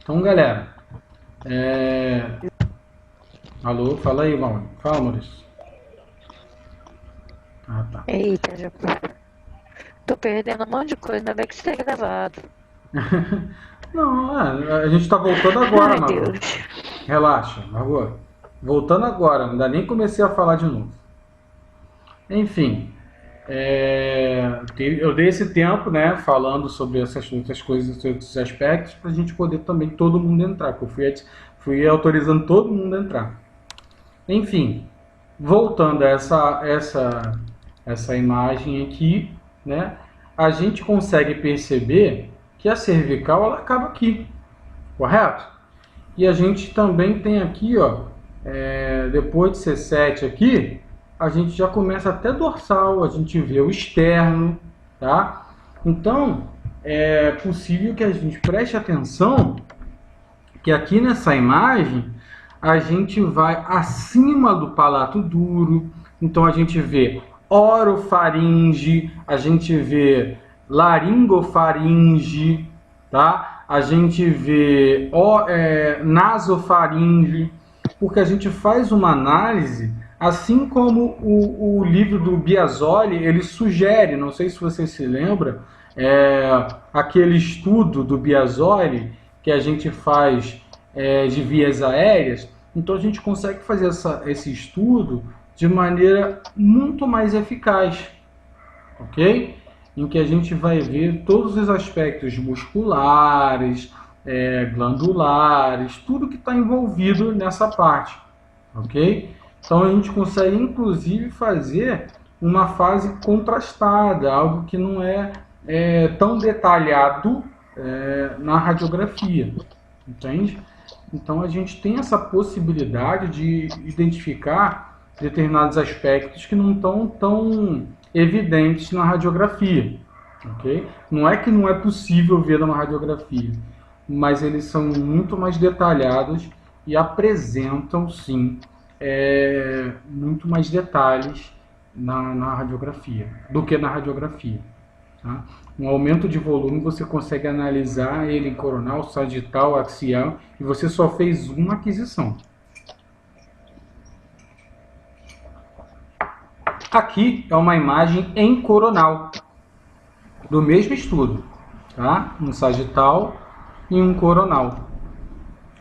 Então, galera, alô, fala aí, Maurício. Fala, Maurício. Ah, tá. Eita, já tô perdendo um monte de coisa, ainda bem que isso é gravado. Não, a gente tá voltando agora, Ai, Margot. Deus. Relaxa, Margot. Voltando agora, ainda nem comecei a falar de novo. Enfim, eu dei esse tempo, né, falando sobre essas outras coisas, esses aspectos, para a gente poder também todo mundo entrar, porque eu fui autorizando todo mundo a entrar. Enfim, voltando a essa imagem aqui, né, a gente consegue perceber que a cervical ela acaba aqui, correto? E a gente também tem aqui, ó, depois de C7 aqui, a gente já começa até dorsal, a gente vê o externo, tá? Então, é possível que a gente preste atenção que aqui nessa imagem a gente vai acima do palato duro, então a gente vê orofaringe, a gente vê laringofaringe, tá? A gente vê nasofaringe, porque a gente faz uma análise, assim como o livro do Biasoli, ele sugere, não sei se você se lembra, aquele estudo do Biasoli que a gente faz de vias aéreas, então a gente consegue fazer esse estudo de maneira muito mais eficaz, ok? Em que a gente vai ver todos os aspectos musculares, glandulares, tudo que está envolvido nessa parte, ok? Então a gente consegue inclusive fazer uma fase contrastada, algo que não é tão detalhado na radiografia, entende? Então a gente tem essa possibilidade de identificar determinados aspectos que não estão tão evidentes na radiografia, ok? Não é que não é possível ver numa radiografia, mas eles são muito mais detalhados e apresentam, sim, muito mais detalhes na radiografia do que na radiografia. Tá? Um aumento de volume você consegue analisar ele em coronal, sagital, axial e você só fez uma aquisição. Aqui é uma imagem em coronal do mesmo estudo, tá? Um sagital e um coronal,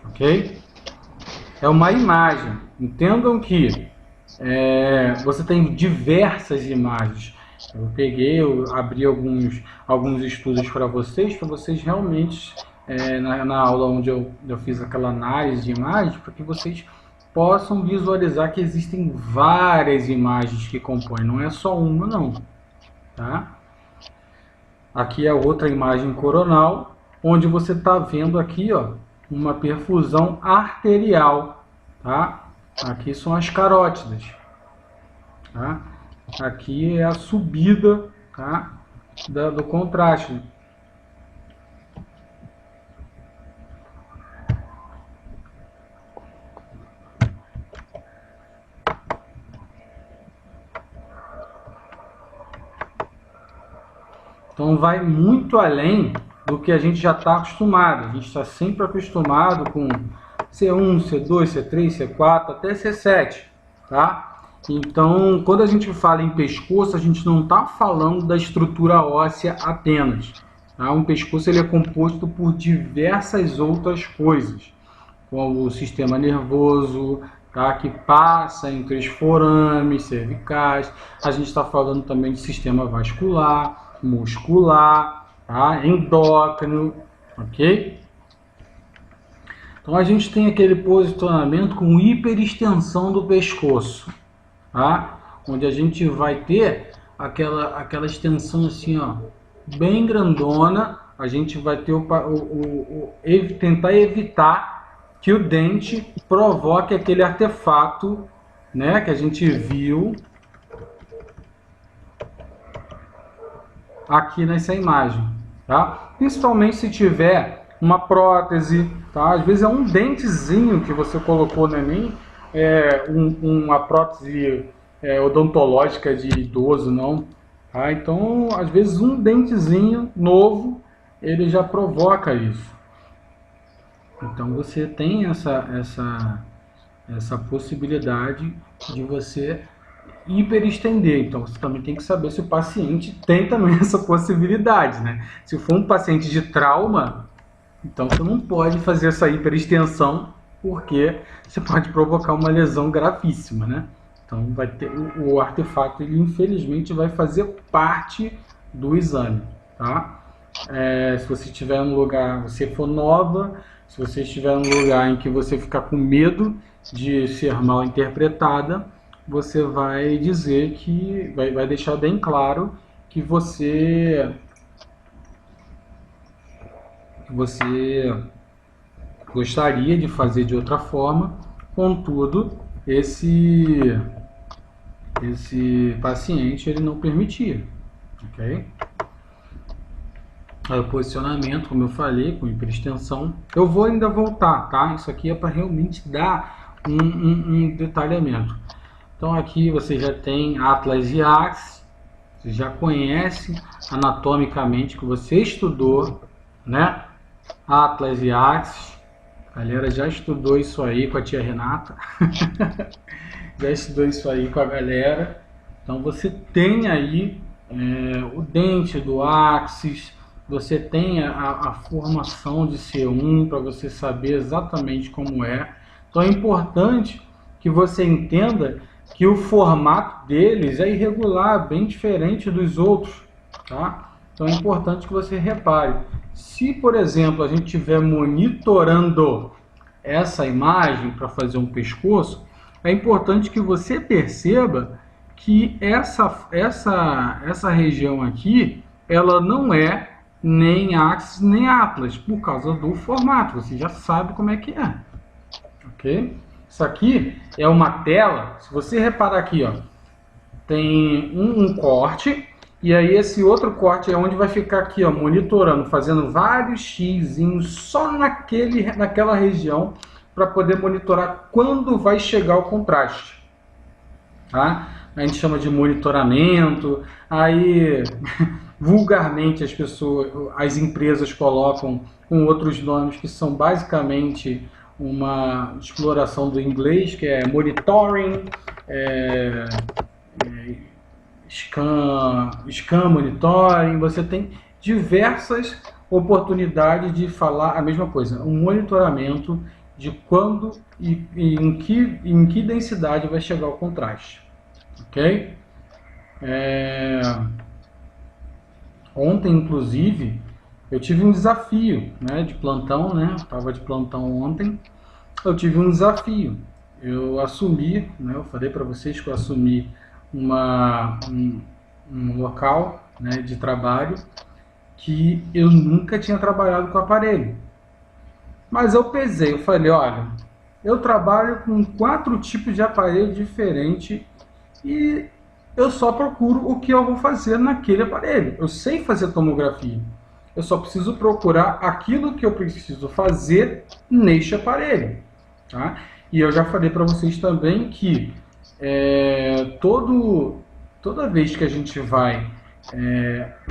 ok? É uma imagem. Entendam que você tem diversas imagens. Eu abri alguns estudos para vocês realmente, na aula onde eu fiz aquela análise de imagens, para que vocês possam visualizar que existem várias imagens que compõem, não é só uma não, tá? Aqui é outra imagem coronal, onde você está vendo aqui, ó, uma perfusão arterial, tá? Aqui são as carótidas. Tá? Aqui é a subida, tá? Do contraste. Então vai muito além do que a gente já está acostumado. A gente está sempre acostumado com C1, C2, C3, C4 até C7, tá? Então, quando a gente fala em pescoço, a gente não está falando da estrutura óssea apenas. Tá? Um pescoço ele é composto por diversas outras coisas, como o sistema nervoso, tá? Que passa entre os forames cervicais. A gente está falando também de sistema vascular, muscular, tá? Endócrino, ok? Então a gente tem aquele posicionamento com hiperextensão do pescoço, tá? Onde a gente vai ter aquela extensão assim, ó, bem grandona. A gente vai ter tentar evitar que o dente provoque aquele artefato, né, que a gente viu aqui nessa imagem, tá? Principalmente se tiver uma prótese, tá? Às vezes é um dentezinho que você colocou no Enem, uma prótese odontológica de idoso, não, tá? Então, às vezes um dentezinho novo, ele já provoca isso, Então você tem essa possibilidade de você hiperestender. Então você também tem que saber se o paciente tem também essa possibilidade, né? Se for um paciente de trauma, então você não pode fazer essa hiperextensão, porque você pode provocar uma lesão gravíssima, né? Então vai ter o artefato, ele infelizmente vai fazer parte do exame, tá? Se você estiver num lugar, você for nova, se você estiver num lugar em que você ficar com medo de ser mal interpretada, você vai dizer que vai deixar bem claro que você gostaria de fazer de outra forma, contudo, esse paciente ele não permitia, ok? Aí o posicionamento, como eu falei, com hiperextensão, eu vou ainda voltar, tá? Isso aqui é para realmente dar um detalhamento. Então aqui você já tem Atlas e Axis, você já conhece anatomicamente que você estudou, né? Atlas e Axis, a galera já estudou isso aí com a tia Renata, já estudou isso aí com a galera. Então você tem aí o dente do Axis, você tem a formação de C1 para você saber exatamente como é. Então é importante que você entenda que o formato deles é irregular, bem diferente dos outros, tá? Então é importante que você repare. Se, por exemplo, a gente estiver monitorando essa imagem para fazer um pescoço, é importante que você perceba que essa região aqui, ela não é nem Axis nem Atlas, por causa do formato. Você já sabe como é que é, ok? Isso aqui é uma tela, se você reparar aqui, ó, tem um corte, e aí esse outro corte é onde vai ficar aqui, ó, monitorando, fazendo vários xizinhos só naquela região, para poder monitorar quando vai chegar o contraste, tá? A gente chama de monitoramento, aí vulgarmente as empresas colocam com outros nomes que são basicamente uma exploração do inglês, que é monitoring, scan monitoring. Você tem diversas oportunidades de falar a mesma coisa, um monitoramento de quando e em que densidade vai chegar o contraste, ok? Ontem, inclusive, eu tive um desafio, né, de plantão, né? Estava de plantão ontem. Eu tive um desafio. Eu assumi, né? Eu falei para vocês que eu assumi um local, né, de trabalho que eu nunca tinha trabalhado com aparelho. Mas eu pesei, eu falei, olha, eu trabalho com 4 tipos de aparelho diferentes e eu só procuro o que eu vou fazer naquele aparelho. Eu sei fazer tomografia. Eu só preciso procurar aquilo que eu preciso fazer neste aparelho, tá? E eu já falei para vocês também que toda vez que a gente vai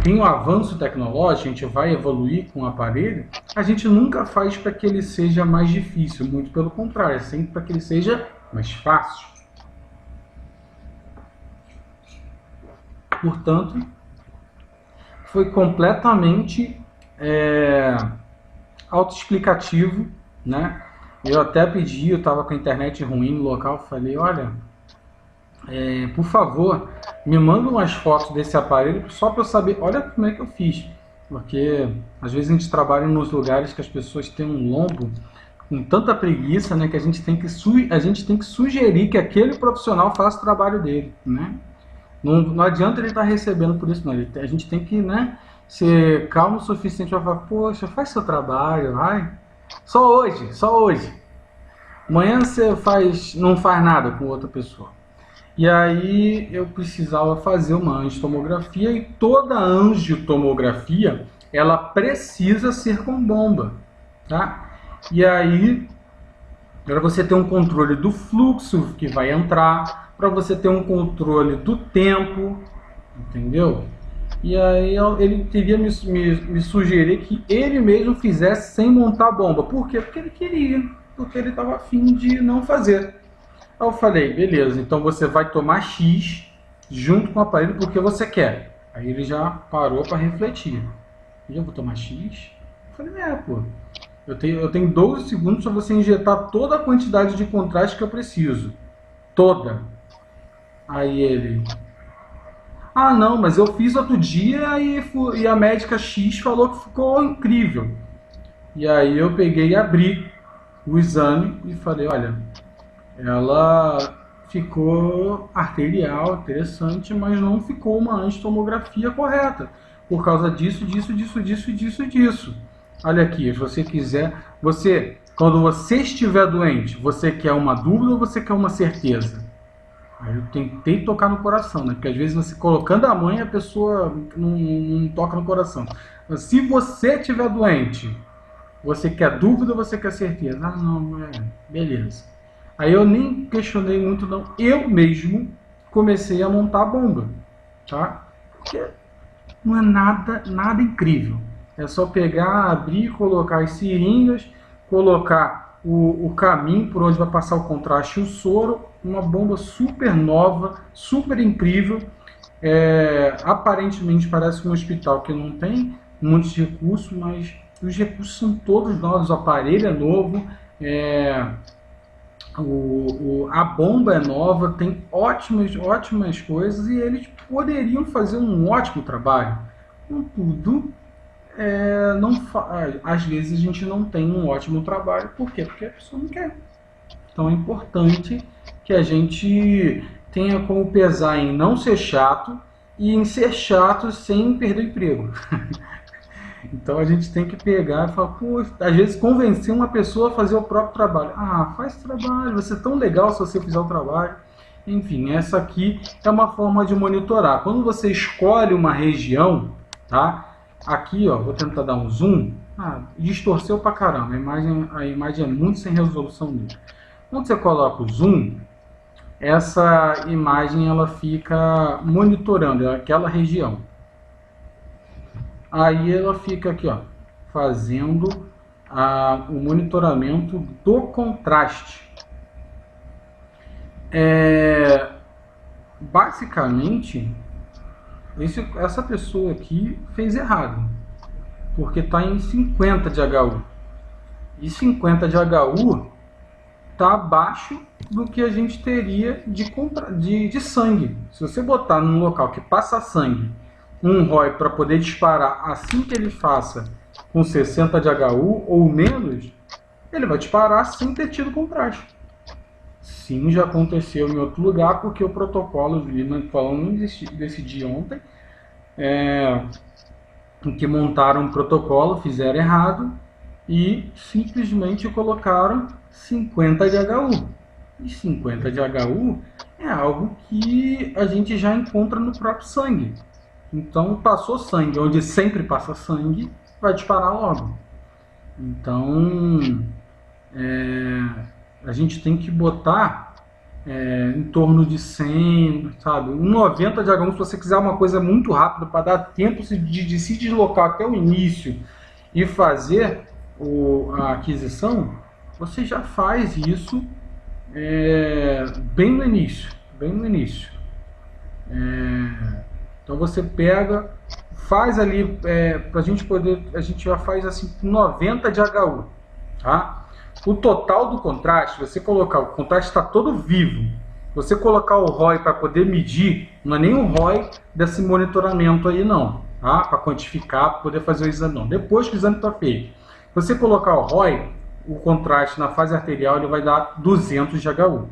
tem um avanço tecnológico, a gente vai evoluir com o aparelho, a gente nunca faz para que ele seja mais difícil, muito pelo contrário, é sempre para que ele seja mais fácil. Portanto, foi completamente autoexplicativo, né? Eu até pedi, eu estava com a internet ruim no local, falei, olha, por favor, me manda umas fotos desse aparelho só para eu saber, olha como é que eu fiz. Porque às vezes a gente trabalha nos lugares que as pessoas têm um lombo com tanta preguiça, né, que a gente tem que sugerir que aquele profissional faça o trabalho dele, né? Não adianta ele estar recebendo por isso, não. A gente tem que, né, ser calmo o suficiente para falar, poxa, faz seu trabalho, vai. Só hoje. Amanhã você não faz nada com outra pessoa. E aí eu precisava fazer uma angiotomografia, e toda angiotomografia ela precisa ser com bomba, tá? E aí, para você ter um controle do fluxo que vai entrar, para você ter um controle do tempo, entendeu? E aí ele queria me sugerir que ele mesmo fizesse sem montar a bomba. Por quê? Porque ele queria, porque ele estava afim de não fazer. Aí eu falei, beleza, então você vai tomar X junto com o aparelho porque você quer. Aí ele já parou para refletir. Eu vou tomar X? Eu falei, pô, eu tenho 12 segundos para você injetar toda a quantidade de contraste que eu preciso. Toda. Aí ele... Ah, não, mas eu fiz outro dia e a médica X falou que ficou incrível. E aí eu peguei e abri o exame e falei, olha, ela ficou arterial, interessante, mas não ficou uma angitomografia correta. Por causa disso, disso. Olha aqui, se você quiser, quando você estiver doente, você quer uma dúvida ou você quer uma certeza? Aí eu tentei tocar no coração, né? Porque às vezes você colocando a mãe, a pessoa não toca no coração. Mas se você estiver doente, você quer dúvida ou você quer certeza? Ah, não, beleza. Aí eu nem questionei muito, não. Eu mesmo comecei a montar a bomba, tá? Porque não é nada incrível. É só pegar, abrir, colocar as seringas, colocar o caminho por onde vai passar o contraste e o soro, uma bomba super nova, super incrível. Aparentemente parece um hospital que não tem muitos recursos, mas os recursos são todos novos, o aparelho é novo, a bomba é nova, tem ótimas coisas e eles poderiam fazer um ótimo trabalho. Contudo, às vezes a gente não tem um ótimo trabalho. Por quê? Porque a pessoa não quer. Então é importante que a gente tenha como pesar em não ser chato e em ser chato sem perder o emprego. Então a gente tem que pegar e falar, pô, às vezes convencer uma pessoa a fazer o próprio trabalho. Ah, faz trabalho, vai ser tão legal se você fizer o trabalho. Enfim, essa aqui é uma forma de monitorar. Quando você escolhe uma região, tá? Aqui, ó, vou tentar dar um zoom. Distorceu pra caramba. A imagem é muito sem resolução mesmo. Quando você coloca o zoom, essa imagem ela fica monitorando aquela região. Aí ela fica aqui, ó, fazendo o monitoramento do contraste. Basicamente, essa pessoa aqui fez errado, porque está em 50 de HU. E 50 de HU está abaixo do que a gente teria de sangue. Se você botar num local que passa sangue, um ROI para poder disparar assim que ele faça com 60 de HU ou menos, ele vai disparar sem ter tido contraste. Sim, já aconteceu em outro lugar, porque o protocolo, falando desse dia ontem, em que montaram um protocolo, fizeram errado e simplesmente colocaram 50 de HU. E 50 de HU é algo que a gente já encontra no próprio sangue. Então, passou sangue, onde sempre passa sangue, vai disparar logo. Então, a gente tem que botar em torno de 100, sabe? 90 de HU, se você quiser uma coisa muito rápida, para dar tempo de se deslocar até o início e fazer a aquisição, você já faz isso bem no início. Então você pega, faz ali, para a gente já faz assim 90 de HU, tá? O total do contraste, você colocar, o contraste está todo vivo, você colocar o ROI para poder medir, não é nem o ROI desse monitoramento aí não, tá? Para quantificar, para poder fazer o exame não, depois que o exame está feito. Se você colocar o ROI, o contraste na fase arterial, ele vai dar 200 de HU.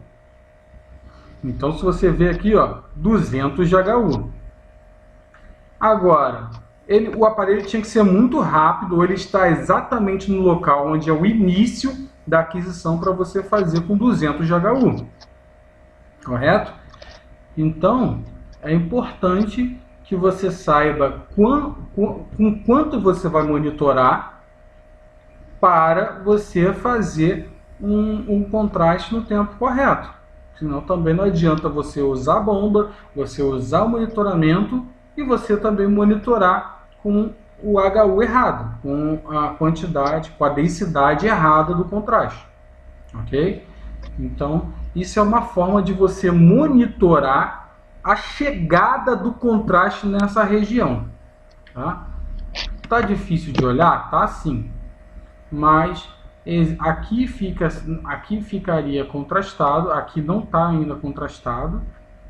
Então se você vê aqui, ó, 200 de HU. Agora, o aparelho tinha que ser muito rápido, ou ele está exatamente no local onde é o início da aquisição para você fazer com 200 de HU. Correto? Então, é importante que você saiba com quanto você vai monitorar para você fazer um contraste no tempo correto. Senão também não adianta você usar a bomba, você usar o monitoramento e você também monitorar com o HU errado, com a quantidade, com a densidade errada do contraste, ok? Então, isso é uma forma de você monitorar a chegada do contraste nessa região, tá? Tá difícil de olhar? Tá sim, mas aqui ficaria contrastado, aqui não está ainda contrastado,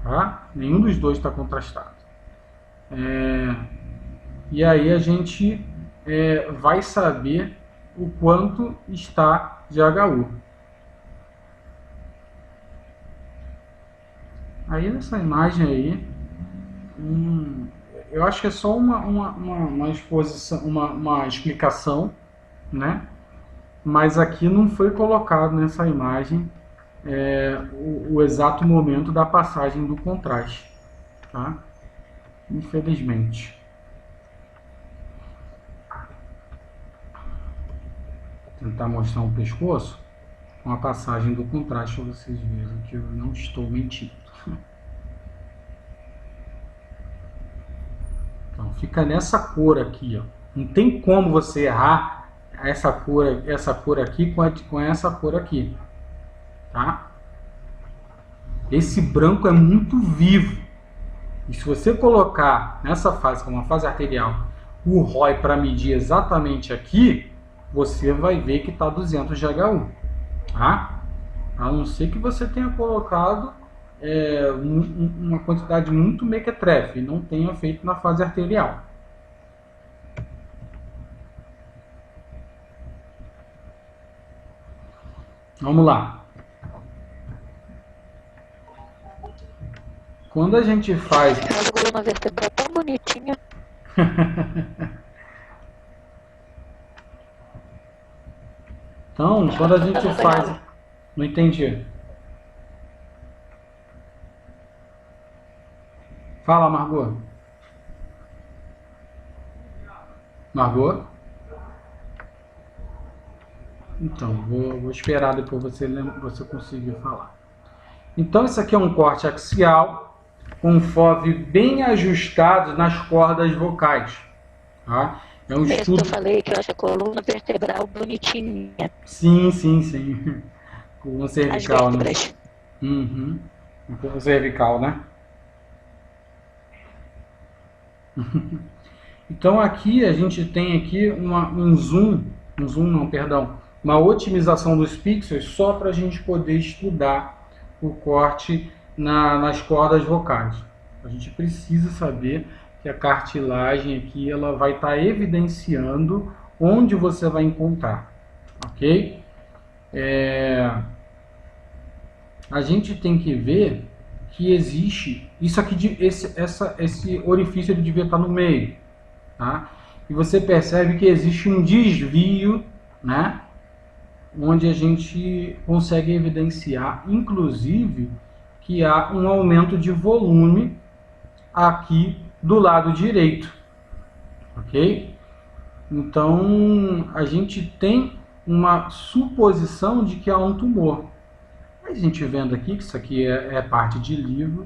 tá? Nenhum dos dois está contrastado. E aí a gente vai saber o quanto está de HU. Aí nessa imagem aí, eu acho que é só uma exposição, uma explicação, né? Mas aqui não foi colocado nessa imagem o exato momento da passagem do contraste, tá? Infelizmente. Vou tentar mostrar um pescoço com a passagem do contraste para vocês verem que eu não estou mentindo. Então fica nessa cor aqui, ó. Não tem como você errar essa cor aqui com essa cor aqui, tá? Esse branco é muito vivo. E se você colocar nessa fase, como uma fase arterial, o ROI para medir exatamente aqui, você vai ver que está 200 de HU, tá? A não ser que você tenha colocado uma quantidade muito mequetrefe e não tenha feito na fase arterial. Vamos lá. Quando a gente faz... A coluna vertebral tão bonitinha. Então, quando a gente faz... Não entendi. Fala, Margot. Margot? Então, vou esperar depois você conseguir falar. Então, isso aqui é um corte axial com FOV bem ajustado nas cordas vocais. Tá? É um estudo... Eu falei que eu acho a coluna vertebral bonitinha. Sim. Coluna cervical, as vértebras. Né? Uhum. Coluna cervical, né? Então aqui a gente tem aqui uma otimização dos pixels só para a gente poder estudar o corte nas cordas vocais. A gente precisa saber que a cartilagem aqui ela vai estar evidenciando onde você vai encontrar, ok? A gente tem que ver que existe isso aqui, esse orifício ele devia estar no meio, tá? E você percebe que existe um desvio, né? Onde a gente consegue evidenciar, inclusive, que há um aumento de volume aqui do lado direito, ok? Então, a gente tem uma suposição de que há um tumor. A gente vendo aqui, que isso aqui é parte de livro,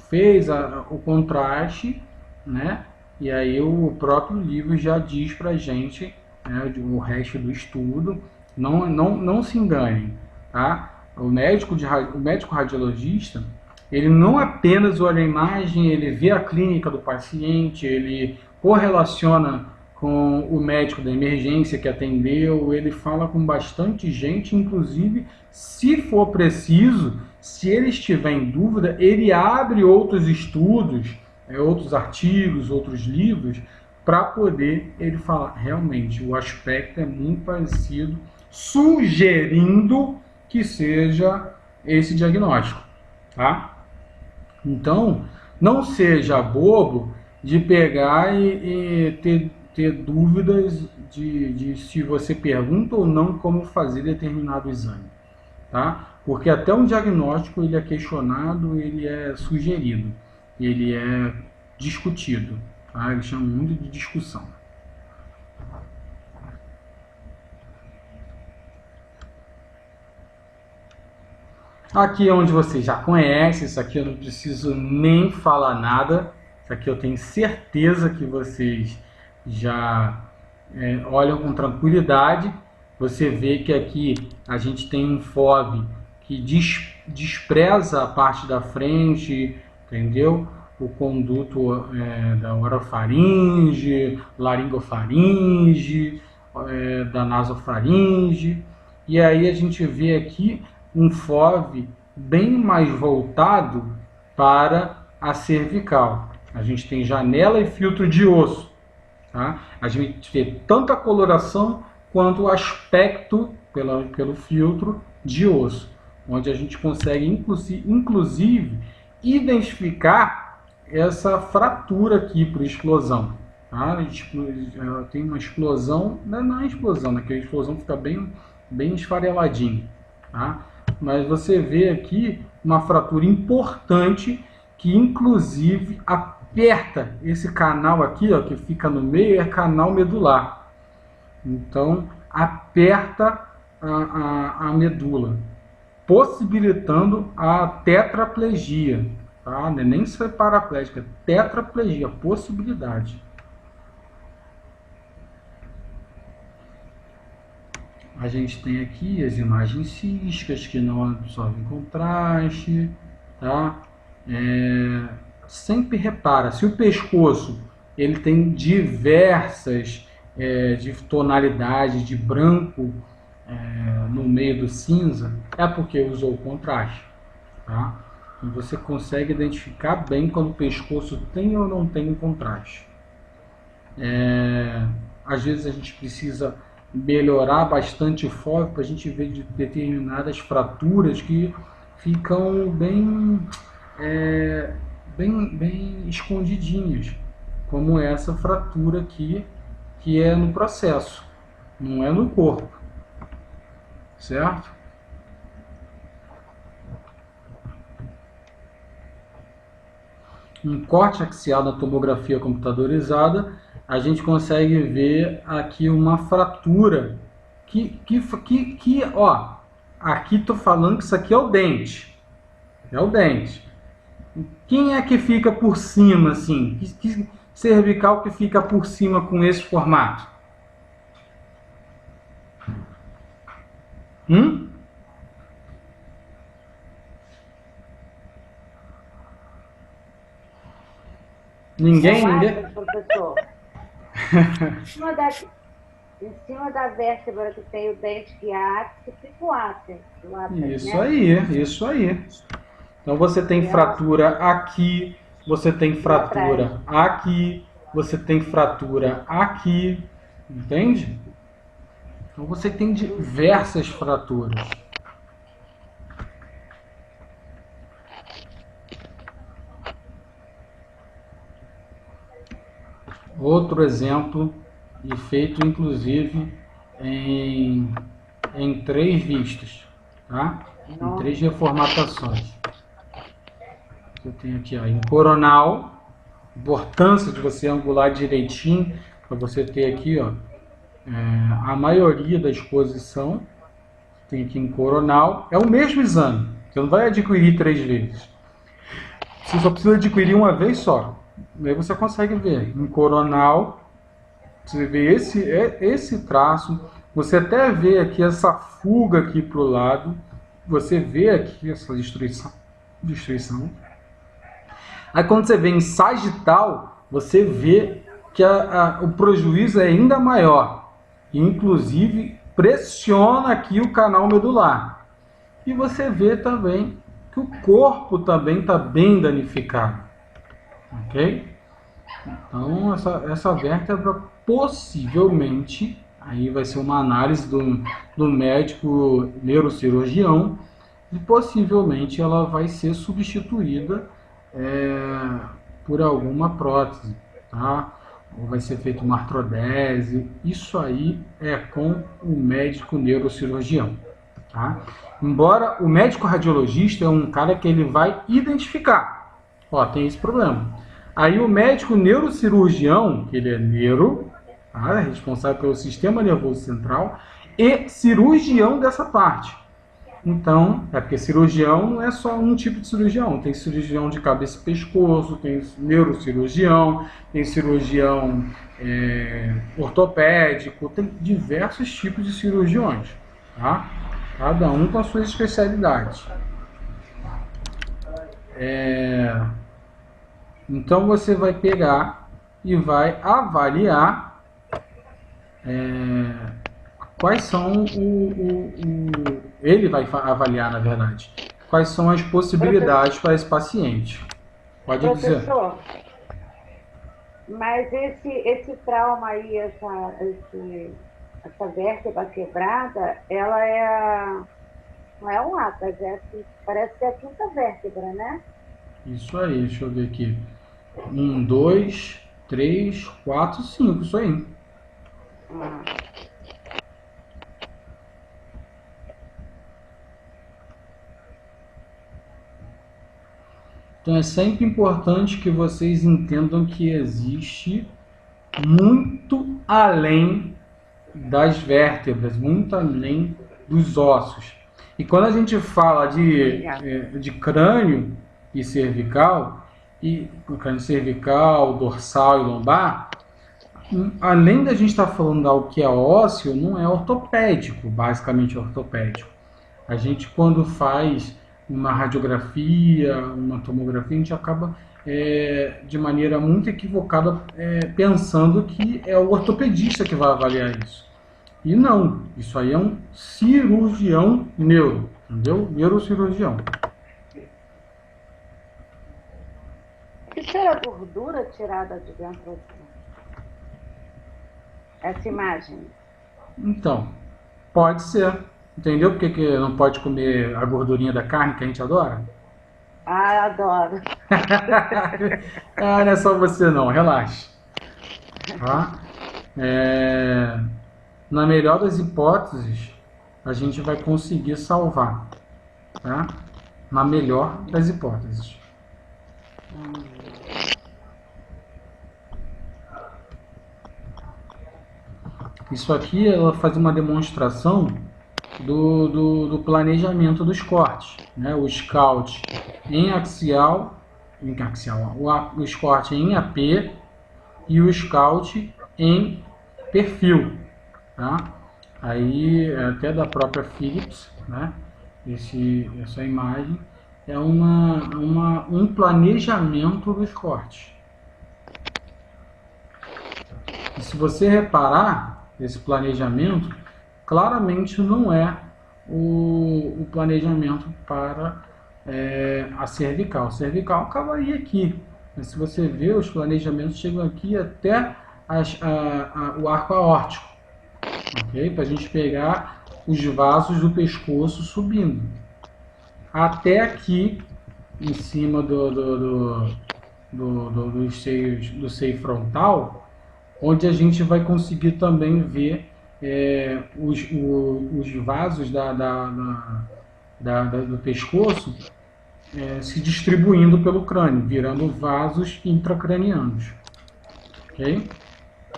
fez o contraste, né? E aí o próprio livro já diz pra gente, né, o resto do estudo. Não se enganem, tá? O médico radiologista, ele não apenas olha a imagem, ele vê a clínica do paciente, ele correlaciona com o médico da emergência que atendeu, ele fala com bastante gente, inclusive, se for preciso, se ele estiver em dúvida, ele abre outros estudos, outros artigos, outros livros, para poder ele falar, realmente, o aspecto é muito parecido, sugerindo que seja esse diagnóstico, tá? Então, não seja bobo de pegar e ter dúvidas de se você pergunta ou não como fazer determinado exame, tá? Porque até um diagnóstico ele é questionado, ele é sugerido, ele é discutido, tá? Eles chamam muito de discussão. Aqui é onde você já conhece, isso aqui eu não preciso nem falar nada, Isso aqui eu tenho certeza que vocês já olham com tranquilidade. Você vê que aqui a gente tem um FOV que despreza a parte da frente, entendeu? O conduto da orofaringe, laringofaringe, da nasofaringe. E aí a gente vê aqui um FOV bem mais voltado para a cervical. A gente tem janela e filtro de osso. Tá? A gente vê tanto a coloração quanto o aspecto pelo filtro de osso, onde a gente consegue inclusive identificar essa fratura aqui por explosão. Tá? Tem uma explosão, não é explosão, né? Que a explosão fica bem esfareladinho. Tá? Mas você vê aqui uma fratura importante que inclusive aperta esse canal aqui, ó, que fica no meio, é canal medular. Então, aperta a medula, possibilitando a tetraplegia. Tá? Não é nem ser paraplégica, é tetraplegia, possibilidade. A gente tem aqui as imagens císticas que não absorvem contraste. Tá? Sempre repara, se o pescoço ele tem diversas de tonalidade de branco no meio do cinza, é porque usou o contraste. Tá? E você consegue identificar bem quando o pescoço tem ou não tem um contraste. Às vezes a gente precisa melhorar bastante o FOV para a gente ver de determinadas fraturas que ficam bem escondidinhas, como essa fratura aqui, que é no processo, não é no corpo, certo? Um corte axial na tomografia computadorizada, a gente consegue ver aqui uma fratura ó, aqui estou falando que isso aqui é o dente, Quem é que fica por cima, assim? Que cervical que fica por cima com esse formato? Ninguém? Professor. Em cima da vértebra que tem o dente que ápice, fica o ápice. Isso aí. Então você tem fratura aqui, você tem fratura aqui, você tem fratura aqui, entende? Então você tem diversas fraturas. Outro exemplo, e feito inclusive em 3 vistas, tá? Em 3 reformatações. Eu tenho aqui, ó, em coronal, importância de você angular direitinho, para você ter aqui, ó, a maioria da exposição. Tem aqui em coronal, é o mesmo exame, você não vai adquirir 3 vezes. Você só precisa adquirir uma vez só. Aí você consegue ver em coronal, você vê esse traço, você até vê aqui essa fuga aqui para o lado, você vê aqui essa destruição. Aí quando você vê em sagital, você vê que o prejuízo é ainda maior, e inclusive pressiona aqui o canal medular. E você vê também que o corpo também está bem danificado. Ok? Então essa vértebra possivelmente, aí vai ser uma análise do médico neurocirurgião, e possivelmente ela vai ser substituída por alguma prótese, tá? Ou vai ser feita uma artrodese. Isso aí é com o médico neurocirurgião, tá? Embora o médico radiologista é um cara que ele vai identificar, ó, tem esse problema. Aí o médico neurocirurgião, que ele é tá? É responsável pelo sistema nervoso central e cirurgião dessa parte. Então, é porque cirurgião não é só um tipo de cirurgião. Tem cirurgião de cabeça e pescoço, tem neurocirurgião, tem cirurgião ortopédico, tem diversos tipos de cirurgiões, tá? Cada um com as suas especialidades. Então você vai pegar e vai avaliar quais são ele vai avaliar, na verdade, quais são as possibilidades para esse paciente. Pode dizer. Professor, mas esse trauma aí, essa vértebra quebrada, ela não é um ápice, parece que é a quinta vértebra, né? Isso aí, deixa eu ver aqui. 1, 2, 3, 4, 5, isso aí. Então é sempre importante que vocês entendam que existe muito além das vértebras, muito além dos ossos. E quando a gente fala de crânio e cervical, dorsal e lombar, além da gente estar falando algo que é ósseo, não é ortopédico, basicamente ortopédico. A gente, quando faz uma radiografia, uma tomografia, a gente acaba de maneira muito equivocada pensando que é o ortopedista que vai avaliar isso. E não, isso aí é um cirurgião neuro, entendeu? Neurocirurgião. Isso era gordura tirada de dentro? Essa imagem? Então, pode ser. Entendeu por que não pode comer a gordurinha da carne que a gente adora? Ah, adoro. Ah, não é só você não, relaxa. Tá? Na melhor das hipóteses, a gente vai conseguir salvar. Tá? Na melhor das hipóteses. Isso aqui ela faz uma demonstração do planejamento dos cortes, né? O scout em axial, o scout em AP e o scout em perfil, tá? Aí até da própria Philips, né? Essa imagem é um planejamento dos cortes. E se você reparar, esse planejamento claramente não é o planejamento para a cervical. A cervical acabaria aqui. Mas se você ver, os planejamentos chegam aqui até o arco aórtico. Okay? Para a gente pegar os vasos do pescoço subindo. Até aqui, em cima do seio frontal, onde a gente vai conseguir também ver os vasos do pescoço se distribuindo pelo crânio, virando vasos intracranianos. Ok?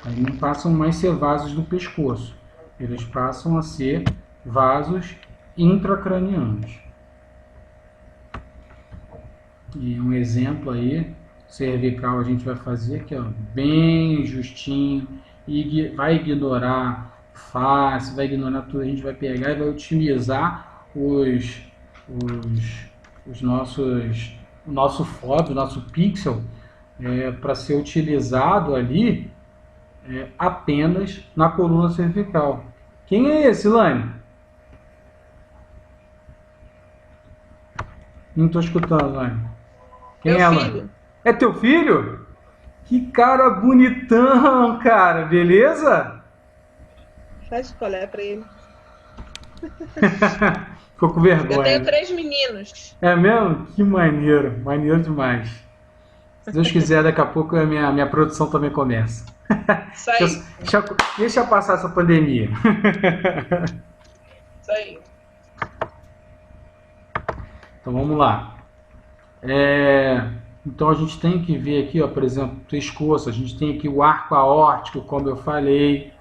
Aí não passam mais a ser vasos do pescoço, eles passam a ser vasos intracranianos. E um exemplo aí, cervical, a gente vai fazer aqui, ó, bem justinho, e vai ignorar face, vai ignorar tudo, a gente vai pegar e vai utilizar o nosso FOB, o nosso pixel, para ser utilizado ali apenas na coluna cervical. Quem é esse, Lani? Não estou escutando, Lani. Quem é, Lani? É teu filho? Que cara bonitão, cara. Beleza? Faz escolher pra ele. Ficou com vergonha. Eu tenho 3 meninos. É mesmo? Que maneiro. Maneiro demais. Se Deus quiser, daqui a pouco a minha produção também começa. Isso aí. Deixa passar essa pandemia. Isso aí. Então vamos lá. Então a gente tem que ver aqui, ó, por exemplo, pescoço. A gente tem aqui o arco aórtico, como eu falei.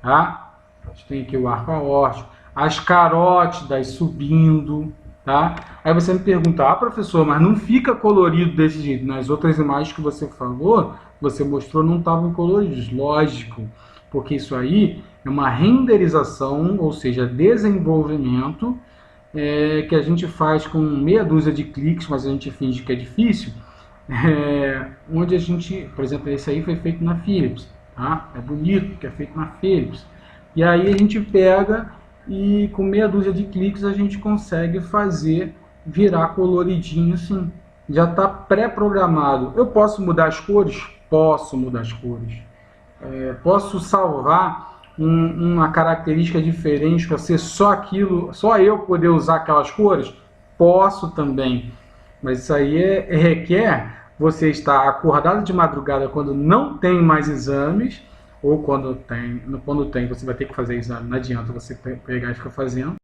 Tá? A gente tem aqui o arco aórtico. as carótidas subindo, tá? Aí você me pergunta, professor, mas não fica colorido desse jeito. Nas outras imagens que você falou, você mostrou, não estavam coloridos. Lógico, porque isso aí é uma renderização, ou seja, desenvolvimento, que a gente faz com meia dúzia de cliques, mas a gente finge que é difícil, onde a gente, por exemplo, esse aí foi feito na Philips, tá? É bonito que é feito na Philips. E aí a gente pega e com meia dúzia de cliques a gente consegue fazer virar coloridinho assim. Já está pré-programado. Eu posso mudar as cores? Posso mudar as cores. Posso salvar uma característica diferente para ser só aquilo, só eu poder usar aquelas cores? Posso também. Mas isso aí requer você estar acordado de madrugada quando não tem mais exames, ou quando tem você vai ter que fazer exame, não adianta você pegar e ficar fazendo.